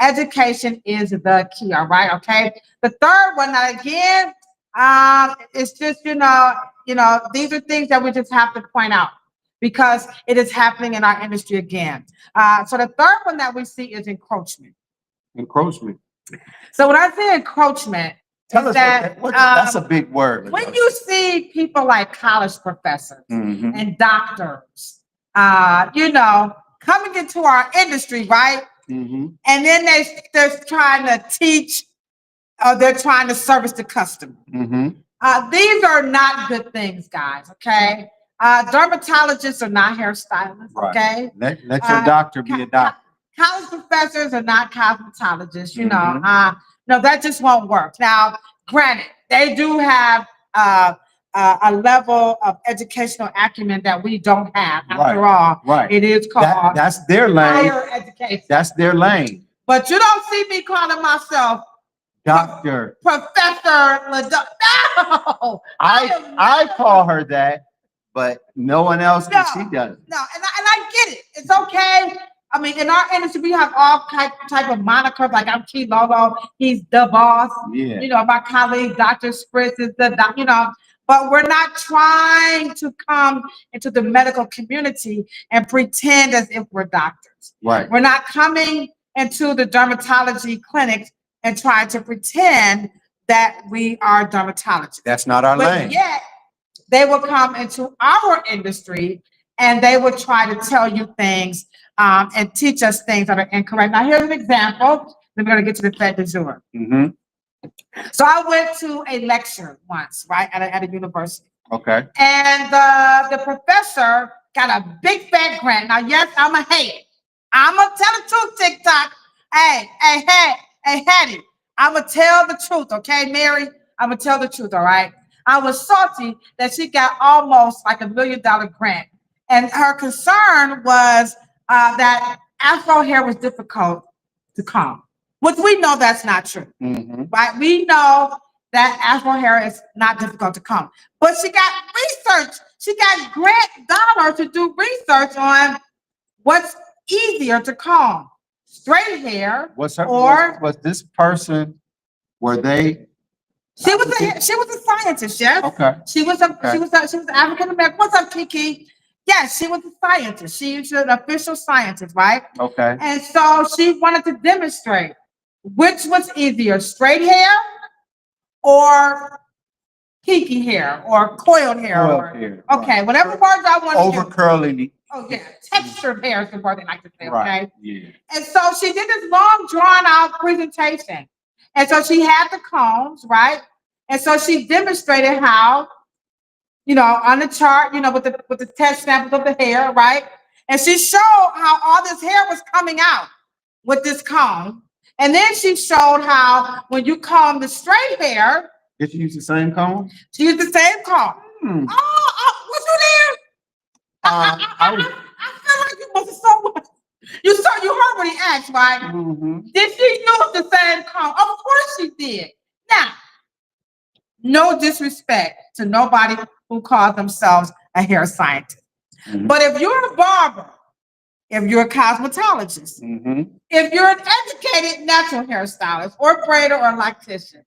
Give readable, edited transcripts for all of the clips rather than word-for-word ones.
education is the key. All right, okay. The third one, now again, it's just these are things that we just have to point out because it is happening in our industry again. So the third one that we see is encroachment. Encroachment. So when I say encroachment, tell us that that's a big word. When you see people like college professors and doctors, coming into our industry, right? And then they're trying to teach, or they're trying to service the customer. These are not good things, guys. Okay, dermatologists are not hairstylists. Right. Okay, let your doctor be a doctor. College professors are not cosmetologists. No, that just won't work. Now, granted, they do have a level of educational acumen that we don't have. After all, it is called that's their lane. Higher education. That's their lane. But you don't see me calling myself Doctor, Professor. No, I call her that, but no one else. She does. No, and I get it. It's okay. I mean, in our industry, we have all type of monikers. Like I'm Key Lolo, he's the boss. Yeah. My colleague, Dr. Spritz, is the but we're not trying to come into the medical community and pretend as if we're doctors. Right. We're not coming into the dermatology clinics and trying to pretend that we are dermatologists. That's not our lane. Yet, they will come into our industry and they will try to tell you things and teach us things that are incorrect. Now, here's an example. Then we're going to get to the fait du jour. So I went to a lecture once, right, at a university. Okay. And the professor got a big fat grant. Now, yes, I'm a hater. I'm going to tell the truth, TikTok. Hey, Hattie, I'm going to tell the truth, okay, Mary? I'm going to tell the truth, all right? I was salty that she got almost like $1 million grant. And her concern was that Afro hair was difficult to comb, which we know that's not true, right? We know that Afro hair is not difficult to comb, but she got research. She got grant dollars to do research on what's easier to comb, straight hair was this person? Were they? She was a scientist, yes. Okay. She was African American. What's up, Kiki? Yes, she was a scientist. She's an official scientist, right? Okay. And so she wanted to demonstrate which was easier, straight hair or kinky hair or coiled hair. Okay, whatever words I want to use. Over curly. Oh yeah, textured hair is the word they like to say. Right. Okay. Yeah. And so she did this long, drawn out presentation. And so she had the combs, right? And so she demonstrated how, on the chart, with the test samples of the hair, right? And she showed how all this hair was coming out with this comb. And then she showed how when you comb the straight hair. Did she use the same comb? She used the same comb. Oh, was you there? I feel like you must have so much. You heard what he asked, right? Did she use the same comb? Of course she did. Now, no disrespect to nobody who calls themselves a hair scientist. But if you're a barber, if you're a cosmetologist, if you're an educated natural hairstylist or braider or lactician,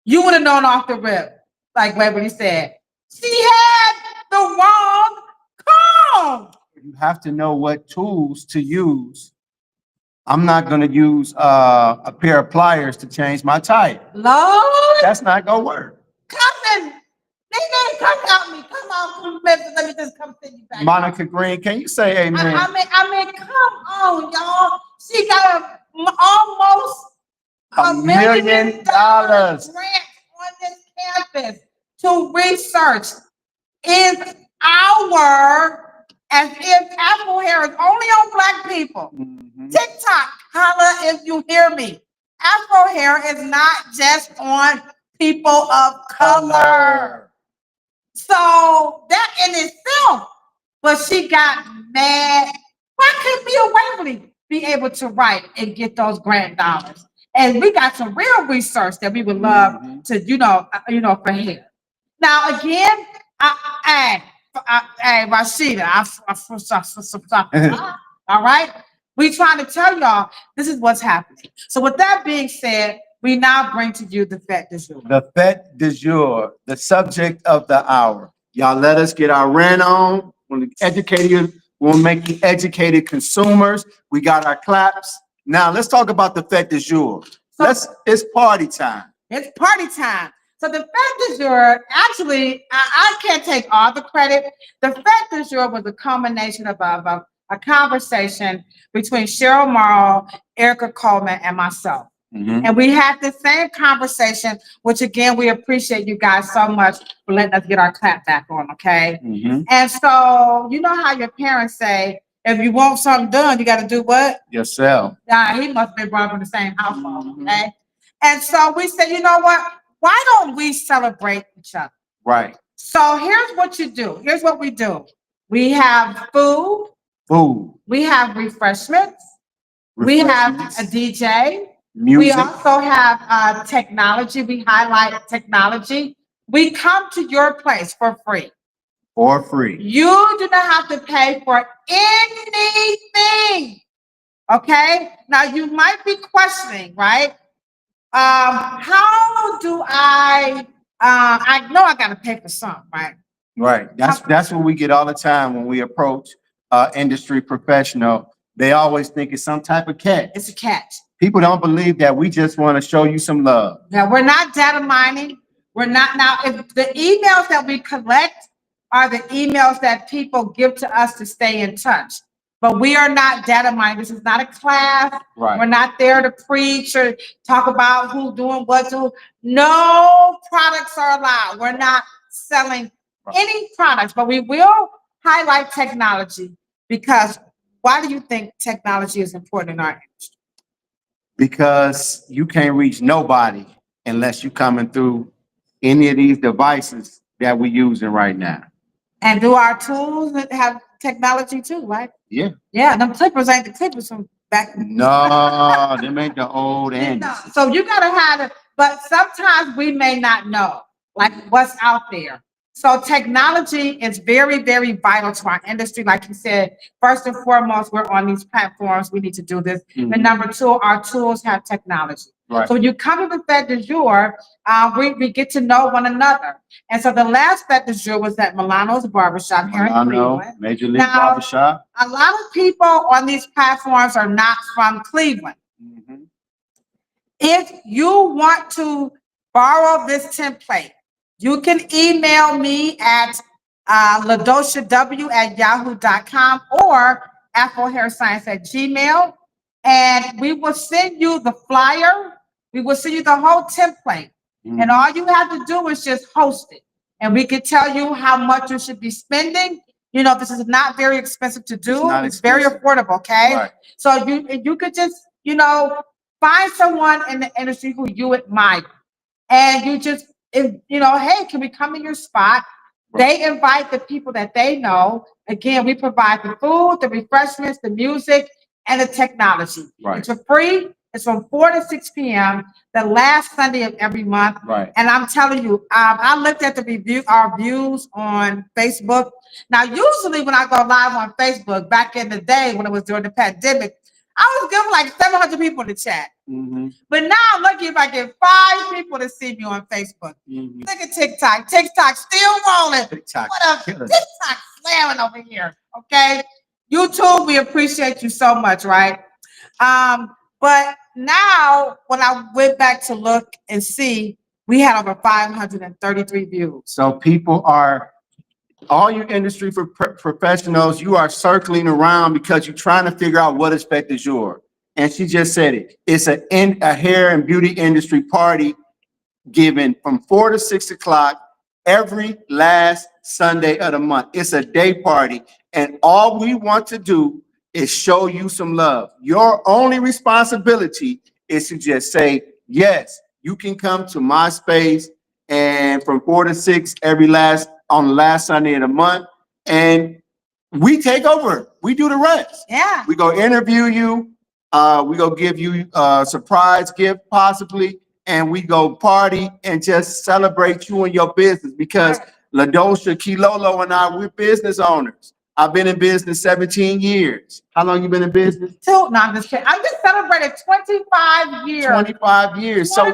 you would have known off the rip, like Waverly said, she had the wrong comb. You have to know what tools to use. I'm not going to use a pair of pliers to change my tire. Lord, that's not going to work. Cousin, they come help me. Come on, let me just come sit you back. Monica Green, can you say amen? I mean, come on, y'all. She got almost $1 million grant on this campus to research. Is as if Afro hair is only on Black people. TikTok, holla if you hear me. Afro hair is not just on people of color. So that in itself, but she got mad. Why couldn't Bill Waverly be able to write and get those grant dollars? And we got some real research that we would love to, for hair. Now again, Rashida, all right. We trying to tell y'all this is what's happening. So with that being said, we now bring to you the fait du jour. The fait du jour, the subject of the hour. Y'all let us get our rant on. We'll educate you. We'll make you educated consumers. We got our claps. Now let's talk about the fait du jour. It's party time. It's party time. So the fait du jour, actually, I can't take all the credit. The fait du jour was a combination of a conversation between Cheryl Morrow, Erica Coleman, and myself. Mhm. And we had the same conversation, which again, we appreciate you guys so much for letting us get our clap back on, okay? Mhm. And so, you know how your parents say, if you want something done, you got to do what? Yourself. He must have been brought up in the same household, Mhm. okay? And so we said, you know what? Why don't we celebrate each other? Right. So here's what you do. Here's what we do. We have food. Food. We have refreshments. We have Refreshments. a DJ. Music. We also have technology. We highlight technology. We come to your place for free. For free. You do not have to pay for anything. Okay? Now you might be questioning, right? How do I know I gotta pay for something, right? Right. That's what we get all the time when we approach industry professional. They always think it's some type of catch. It's a catch. People don't believe that we just want to show you some love. Now we're not data mining. We're not now. If the emails that we collect are the emails that people give to us to stay in touch, but we are not data mining. This is not a class. Right. We're not there to preach or talk about who's doing what. No products are allowed. We're not selling any products, but we will highlight technology because why do you think technology is important in our industry? Because you can't reach nobody unless you coming through any of these devices that we're using right now. And do our tools that have technology too, right? Yeah. Yeah, them clippers ain't the clippers from back. No, them ain't the old No. Anderson. So you gotta have it, but sometimes we may not know like what's out there. So technology is very, very vital to our industry. Like you said, first and foremost, we're on these platforms. We need to do this. Mhm. And number two, our tools have technology. Right. So when you come to the fait du jour, we get to know one another. And so the last fait du jour was at Milano's Barbershop here in Cleveland. Major League Now, Barbershop. A lot of people on these platforms are not from Cleveland. Mhm. If you want to borrow this template, you can email me at ladoshaw@yahoo.com or afrohairscience@gmail, and we will send you the flyer. We will send you the whole template. And all you have to do is just host it. And we can tell you how much you should be spending. You know, this is not very expensive to do. It's very affordable, okay? Right. So you could just, find someone in the industry who you admire. And you just, hey, can we come in your spot? They invite the people that they know. Again, we provide the food, the refreshments, the music, and the technology. Right. It's for free. It's from 4 to 6 p.m. the last Sunday of every month. Right. And I'm telling you, I looked at our views on Facebook. Now, usually when I go live on Facebook, back in the day when it was during the pandemic, I was giving like 700 people in the chat. Mm-hmm. But now I'm lucky if I get 5 people to see me on Facebook. Mm-hmm. Look at TikTok. TikTok still rolling. TikTok. What up? TikTok slamming over here. Okay. YouTube, we appreciate you so much, right? But now when I went back to look and see, we had over 533 views. So all you industry for professionals, you are circling around because you're trying to figure out what is fait du jour. And she just said it. It's a hair and beauty industry party given from 4 to 6 o'clock every last Sunday of the month. It's a day party. And all we want to do is show you some love. Your only responsibility is to just say, yes, you can come to my space and from 4 to 6 on the last Sunday of the month, and we take over. We do the rest. Yeah. We go interview you. We go give you a surprise gift possibly, and we go party and just celebrate you and your business because LaDosha, Kilolo, and I, we're business owners. I've been in business 17 years. How long you been in business? No, I'm just kidding. I just celebrated 25 years. 25 years. 25. So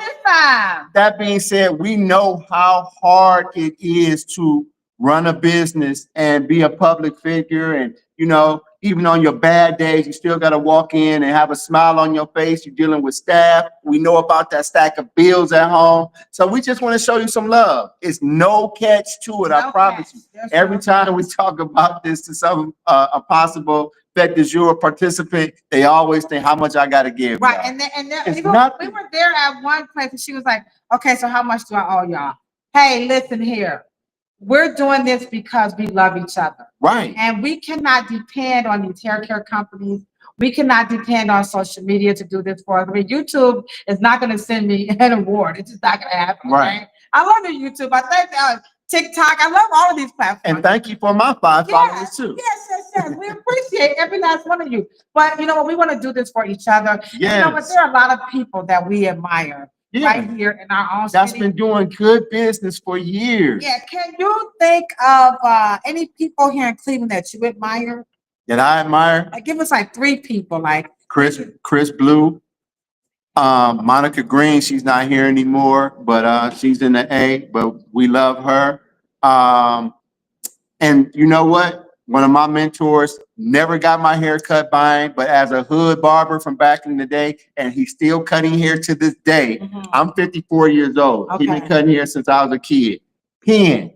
that being said, we know how hard it is to run a business and be a public figure. And, you know, even on your bad days, you still got to walk in and have a smile on your face. You're dealing with staff. We know about that stack of bills at home. So we just want to show you some love. It's no catch to it. I promise you. Every time we talk about this to some a possible fête du jour participant, they always think how much I got to give. Right. Y'all. And then It's we nothing. were there at one place and she was like, okay, so how much do I owe y'all? Hey, listen here. We're doing this because we love each other. Right. And we cannot depend on these hair care companies. We cannot depend on social media to do this for us. I mean, YouTube is not going to send me an award. It's just not going to happen. Right. Okay? I love the YouTube. I think TikTok. I love all of these platforms. And thank you for my 5 followers too. Yes. We appreciate every last one of you. But you know what? We want to do this for each other. Yes. You know what? There are a lot of people that we admire. Yeah. Right here in our own That's city. been doing good business for years. Yeah, can you think of any people here in Cleveland that you admire? That I admire. Like, give us like 3 people, like Chris Blue, Monica Green. She's not here anymore, but she's in the A. But we love her. And you know what? One of my mentors never got my hair cut by him, but as a hood barber from back in the day, and he's still cutting hair to this day. I'm 54 years old. Okay. He's been cutting hair since I was a kid. Penn,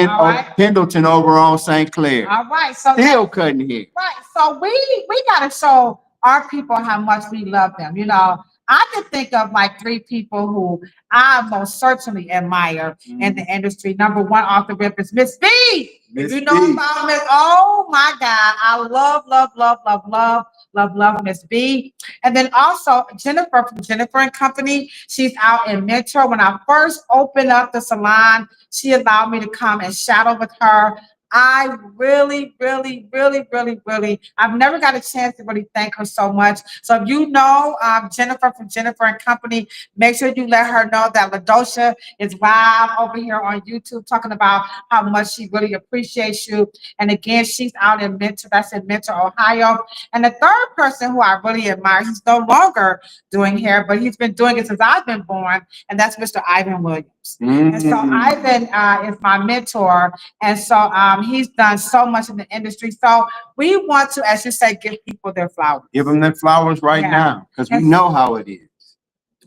All right. Pendleton over on St. Clair. All right. So Still cutting hair. right. So we gotta show our people how much we love them. You know, I can think of like 3 people who I most certainly admire in the industry. Number 1 off the rip is Miss B. If you know about Miss, oh my God, I love Miss B. And then also Jennifer from Jennifer and Company. She's out in Metro. When I first opened up the salon, she allowed me to come and shadow with her. I really, I've never got a chance to really thank her so much. So if you know Jennifer from Jennifer and Company, make sure you let her know that LaDosha is live over here on YouTube talking about how much she really appreciates you. And again, she's out in Mentor, that's in Mentor, Ohio. And the third person who I really admire, he's no longer doing hair, but he's been doing it since I've been born, and that's Mr. Ivan Williams. And so Ivan is my mentor, and so he's done so much in the industry. So we want to, as you say, give people their flowers. Give them their flowers right now, because we know how it is.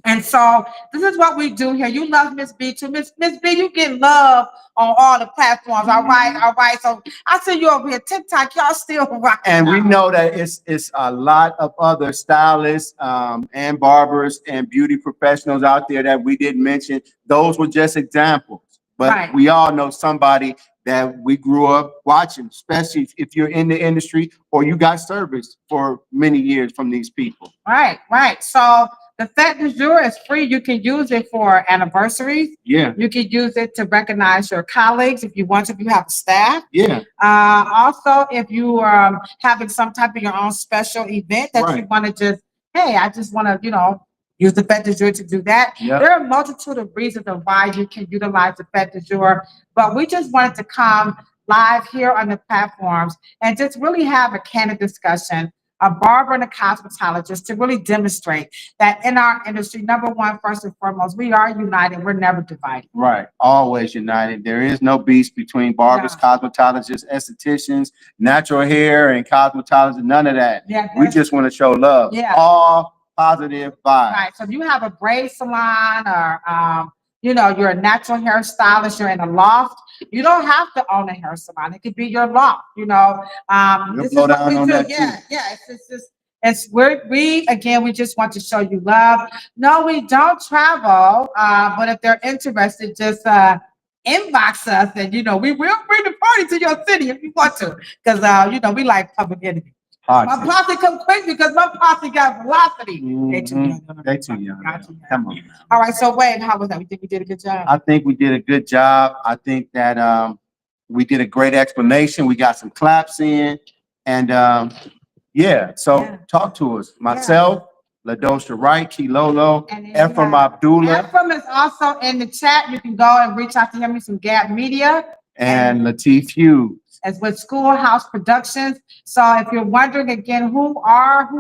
And so this is what we do here. You love Miss B too. Miss B, you get love on all the platforms. All right. So I see you over here, TikTok, y'all still rock. And we know that it's a lot of other stylists and barbers and beauty professionals out there that we didn't mention. Those were just examples. But we all know somebody that we grew up watching, especially if you're in the industry or you got service for many years from these people. Right. So the fête du jour is free. You can use it for anniversaries. Yeah. You can use it to recognize your colleagues if you want to, if you have staff. Yeah. Also, if you are having some type of your own special event that you want to just, hey, I just want to, use the fête du jour to do that. Yep. There are a multitude of reasons of why you can utilize the fête du jour, but we just wanted to come live here on the platforms and just really have a candid discussion, a barber and a cosmetologist, to really demonstrate that in our industry, number 1, first and foremost, we are united. We're never divided. Right. Always united. There is no beef between barbers, cosmetologists, estheticians, natural hair and cosmetologists, none of that. Yeah, we just want to show love. Yeah. All positive vibes. Right. So if you have a braid salon or, you're a natural hairstylist, you're in a loft, you don't have to own a hair salon. It could be your loft, this is what we do. It's where we just want to show you love. No, we don't travel, but if they're interested, just inbox us and, we will bring the party to your city if you want to, because, we like Public Enemy. My posse come quick because my posse got velocity. They too young. They too young. Come on. All right, so Wade, how was that? You think we did a good job? I think we did a good job. I think that we did a great explanation. We got some claps in. And talk to us. Myself, LaDosha Wright, Kilolo, Ephraim Abdullah. Ephraim is also in the chat. You can go and reach out to him with some Gap Media. And Latif Hughes. as with Schoolhouse Productions. So if you're wondering again, who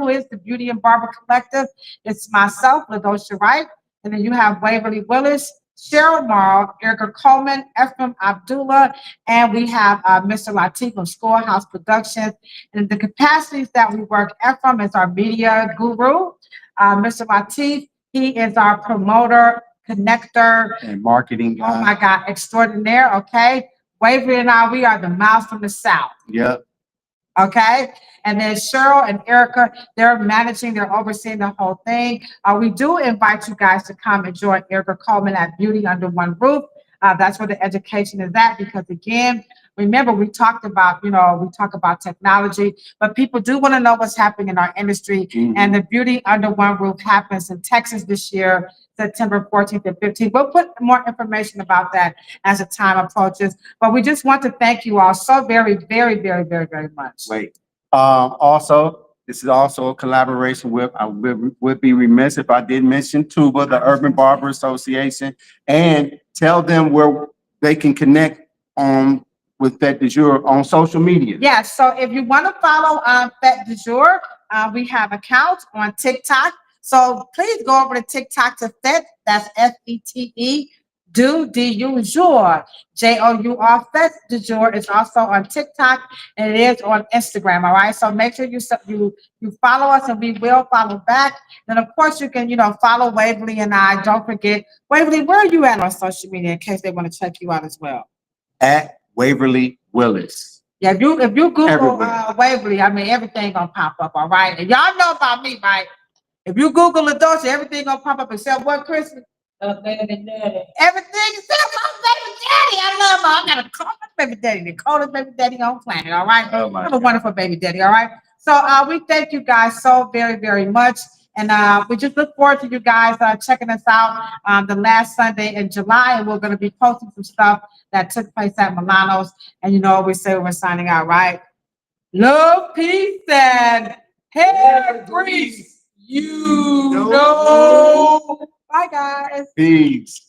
is the Beauty and Barber Collective? It's myself, LaDosha Wright, and then you have Waverly Willis, Cheryl Morrow, Erica Coleman, Ephraim Abdullah, and we have Mr. Latif from Schoolhouse Productions. And the capacities that we work, Ephraim is our media guru. Mr. Latif, he is our promoter, connector, And marketing oh guy. my God, extraordinaire, okay? Waverly and I, we are the mouth from the South. Yep. Okay, and then Cheryl and Erica, they're overseeing the whole thing. We do invite you guys to come and join Erica Coleman at Beauty Under One Roof. That's where the education is at, because again, remember we talk about technology, but people do want to know what's happening in our industry. And the Beauty Under One Roof happens in Texas this year, September 14th and 15th. We'll put more information about that as the time approaches. But we just want to thank you all so very, very, very, very, very much. Wait. Also, this is also a collaboration with, I would be remiss if I didn't mention TUBA, the Urban Barber Association, and tell them where they can connect with Fête du Jour on social media. Yes, so if you want to follow Fête du Jour, we have accounts on TikTok. So please go over to TikTok to Fête, that's Fete, du jour, Jour. Fête du Jour is also on TikTok, and it is on Instagram. All right, so make sure you follow us, and we will follow back. Then of course you can follow Waverly and I. Don't forget, Waverly, where are you at on social media in case they want to check you out as well? At Waverly Willis. Yeah, if you Google Everywhere. Waverly, I mean everything gonna pop up. All right, and y'all know about me, right? If you Google LaDosha, everything gonna pop up except what, Christmas? Baby daddy. Everything except my baby daddy. I love her. I gotta call my baby daddy, the coolest baby daddy on planet. All right. Oh my I have a wonderful baby daddy. All right. So we thank you guys so very, very much. And we just look forward to you guys checking us out the last Sunday in July. And we're going to be posting some stuff that took place at Milano's. And we say we're signing out, right? Love, peace, and hair grease. You know. Bye, guys. Peace.